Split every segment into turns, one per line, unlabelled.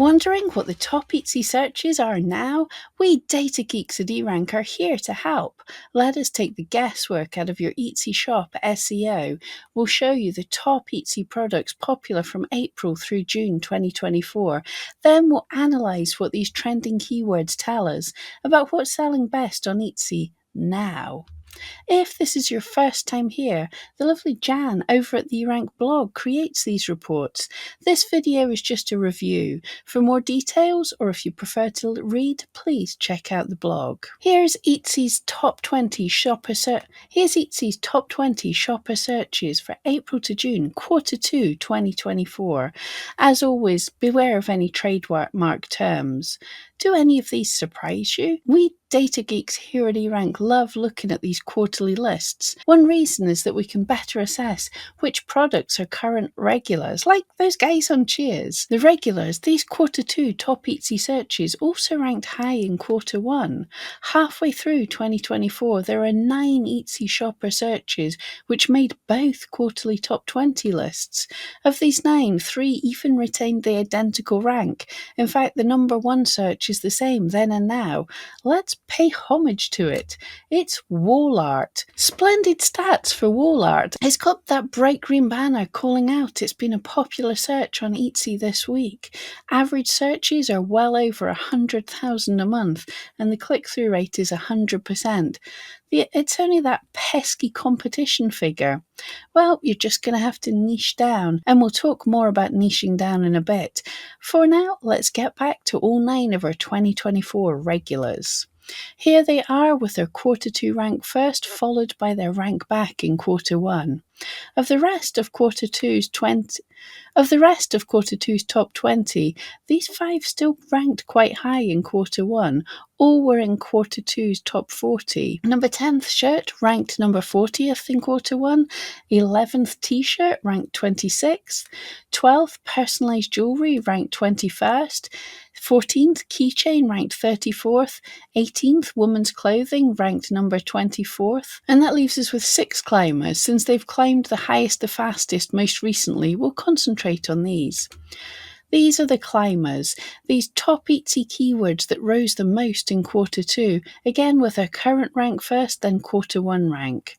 Wondering what the top Etsy searches are now? We data geeks at eRank are here to help. Let us take the guesswork out of your Etsy shop SEO. We'll show you the top Etsy products popular from April through June 2024. Then we'll analyse what these trending keywords tell us about what's selling best on Etsy now. If this is your first time here, the lovely Jan over at the eRank blog creates these reports. This video is just a review. For more details, or if you prefer to read, please check out the blog. Here's Etsy's top 20 shopper searches for April to June, quarter 2, 2024. As always, beware of any trademark terms. Do any of these surprise you? We data geeks here at eRank love looking at these quarterly lists. One reason is that we can better assess which products are current regulars, like those guys on Cheers. The regulars, these quarter 2 top Etsy searches, also ranked high in quarter 1. Halfway through 2024, there are 9 Etsy shopper searches which made both quarterly top 20 lists. Of these 9, 3 even retained the identical rank. In fact, the number 1 search is the same then and now. Let's pay homage to it. It's wall art. Splendid stats for wall art. It's got that bright green banner calling out it's been a popular search on Etsy this week. Average searches are well over 100,000 a month, and the click-through rate is 100%. It's only that pesky competition figure. Well, you're just going to have to niche down, and we'll talk more about niching down in a bit. For now, let's get back to all 9 of our 2024 regulars. Here they are with their quarter 2 rank first, followed by their rank back in quarter 1. Of the rest of quarter 2's top 20, these 5 still ranked quite high in quarter 1. All were in quarter 2's top 40. Number 10th shirt ranked number 40th in quarter 1. 11th t-shirt ranked 26th. 12th personalised jewellery ranked 21st. 14th keychain ranked 34th. 18th women's clothing ranked number 24th. And that leaves us with 6 climbers. Since they've climbed the highest, the fastest most recently, we'll concentrate on these. These are the climbers, these top Etsy keywords that rose the most in quarter 2, again with their current rank first, then quarter 1 rank.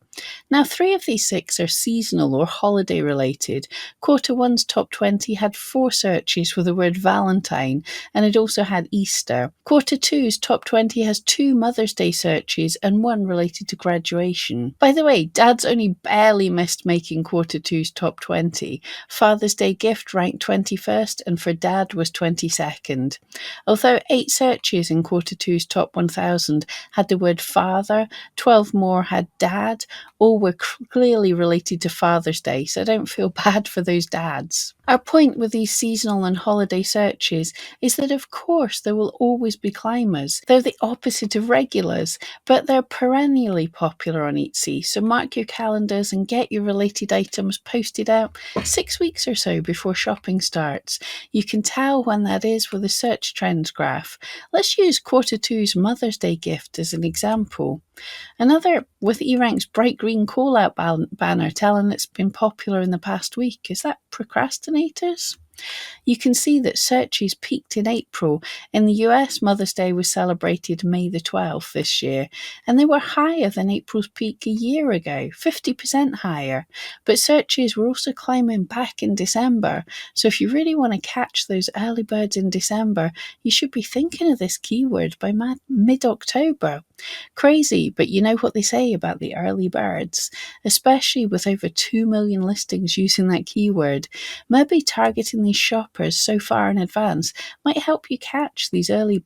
Now, 3 of these 6 are seasonal or holiday related. Quarter 1's top 20 had 4 searches with the word Valentine, and it also had Easter. Quarter 2's top 20 has 2 Mother's Day searches and 1 related to graduation. By the way, Dad's only barely missed making quarter 2's top 20. Father's Day gift ranked 21st, and for Dad was 22nd. Although 8 searches in quarter 2's top 1000 had the word father, 12 more had dad. All were clearly related to Father's Day, so don't feel bad for those dads. Our point with these seasonal and holiday searches is that, of course, there will always be climbers. They're the opposite of regulars, but they're perennially popular on Etsy, so mark your calendars and get your related items posted out 6 weeks or so before shopping starts. You can tell when that is with the search trends graph. Let's use quarter 2's Mother's Day gift as an example. Another with eRank's bright green call-out banner telling it's been popular in the past week. Is that procrastinators? You can see that searches peaked in April. In the US, Mother's Day was celebrated May the 12th this year, and they were higher than April's peak a year ago, 50% higher. But searches were also climbing back in December, so if you really want to catch those early birds in December, you should be thinking of this keyword by mid-October. Crazy, but you know what they say about the early birds, especially with over 2 million listings using that keyword. Maybe targeting these shoppers so far in advance might help you catch these early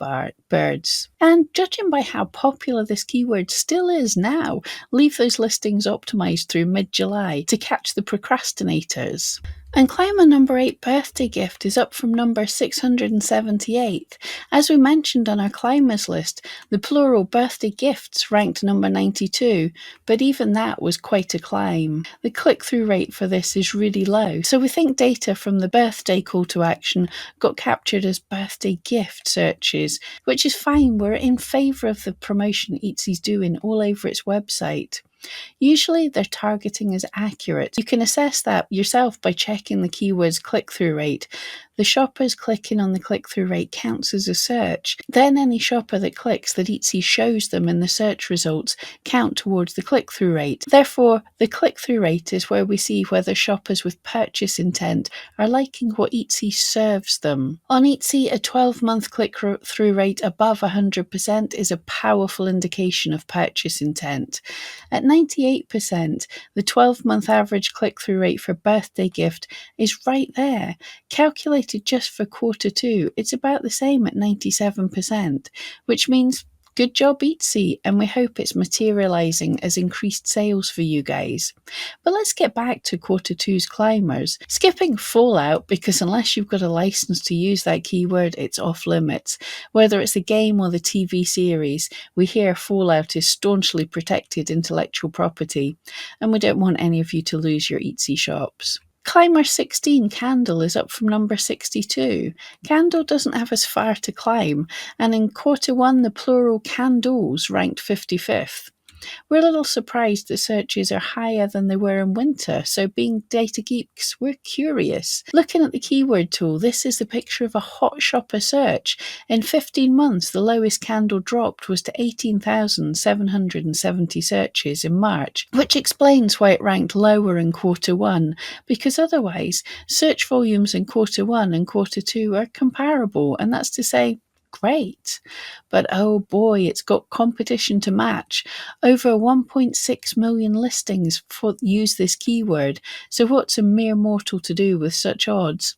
birds. And judging by how popular this keyword still is now, leave those listings optimized through mid-July to catch the procrastinators. And climber number 8 birthday gift is up from number 678. As we mentioned on our climbers list, the plural birthday gifts ranked number 92, but even that was quite a climb. The click-through rate for this is really low, so we think data from the birthday call to action got captured as birthday gift searches, which is fine. We're in favour of the promotion Etsy's doing all over its website. Usually their targeting is accurate. You can assess that yourself by checking the keyword's click-through rate. the shoppers clicking on the click-through rate counts as a search. Then any shopper that clicks that Etsy shows them in the search results count towards the click-through rate. Therefore, the click-through rate is where we see whether shoppers with purchase intent are liking what Etsy serves them. On Etsy, a 12-month click-through rate above 100% is a powerful indication of purchase intent. At 98%, the 12-month average click-through rate for birthday gift is right there. Calculated just for Q2, it's about the same at 97%, which means good job, Etsy, and we hope it's materializing as increased sales for you guys. But let's get back to Q2's climbers. Skipping Fallout, because unless you've got a license to use that keyword, it's off limits. Whether it's a game or the TV series, we hear Fallout is staunchly protected intellectual property, and we don't want any of you to lose your Etsy shops. Climber 16, Candle, is up from number 62. Candle doesn't have as far to climb, and in Q1 the plural candles ranked 55th. We're a little surprised that searches are higher than they were in winter, so being data geeks, we're curious. Looking at the keyword tool, this is the picture of a hot shopper search. In 15 months, the lowest Candle dropped was to 18,770 searches in March, which explains why it ranked lower in Q1, because otherwise, search volumes in Q1 and Q2 are comparable, and that's to say, great. But oh boy, it's got competition to match. Over 1.6 million listings use this keyword, so what's a mere mortal to do with such odds?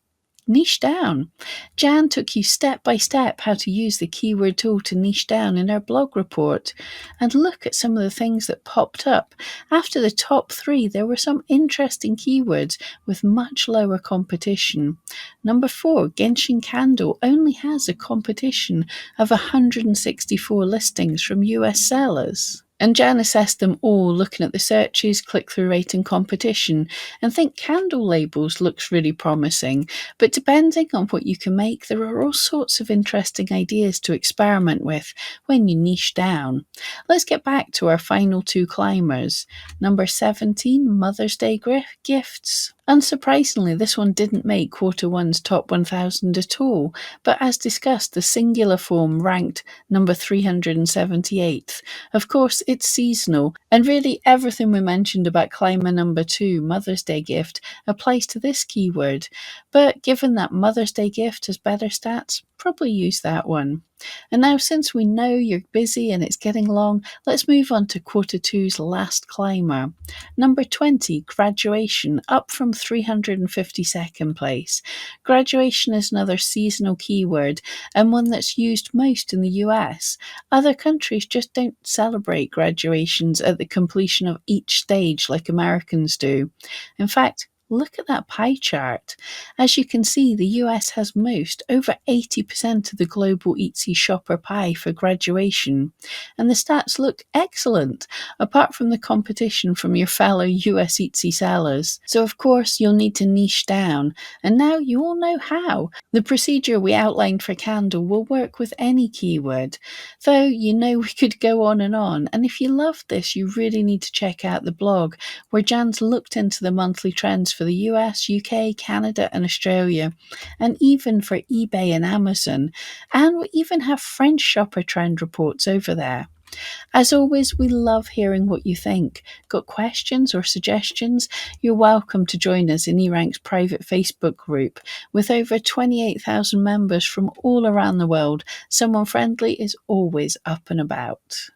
Niche down. Jan took you step by step how to use the keyword tool to niche down in her blog report. And look at some of the things that popped up. After the top 3, there were some interesting keywords with much lower competition. Number 4, Genshin Candle only has a competition of 164 listings from US sellers. And Jan assessed them all, looking at the searches, click-through rate and competition, and think candle labels looks really promising. But depending on what you can make, there are all sorts of interesting ideas to experiment with when you niche down. Let's get back to our final 2 climbers. Number 17, Mother's Day gifts. Unsurprisingly, this one didn't make Q1's top 1000 at all, but as discussed, the singular form ranked number 378th. Of course, it's seasonal, and really everything we mentioned about climber number 2, Mother's Day gift, applies to this keyword. But given that Mother's Day gift has better stats, probably use that one. And now, since we know you're busy and it's getting long, let's move on to Q2's last climber. Number 20, Graduation, up from 352nd place. Graduation is another seasonal keyword and one that's used most in the US. Other countries just don't celebrate graduations at the completion of each stage like Americans do. In fact, look at that pie chart. As you can see, the US has most, over 80% of the global Etsy shopper pie for graduation. And the stats look excellent, apart from the competition from your fellow US Etsy sellers. So of course, you'll need to niche down. And now you all know how. The procedure we outlined for Candle will work with any keyword. Though you know we could go on. And if you love this, you really need to check out the blog, where Jan's looked into the monthly trends for the US, UK, Canada and Australia, and even for eBay and Amazon. And we even have French shopper trend reports over there. As always, we love hearing what you think. Got questions or suggestions? You're welcome to join us in eRank's private Facebook group. With over 28,000 members from all around the world, someone friendly is always up and about.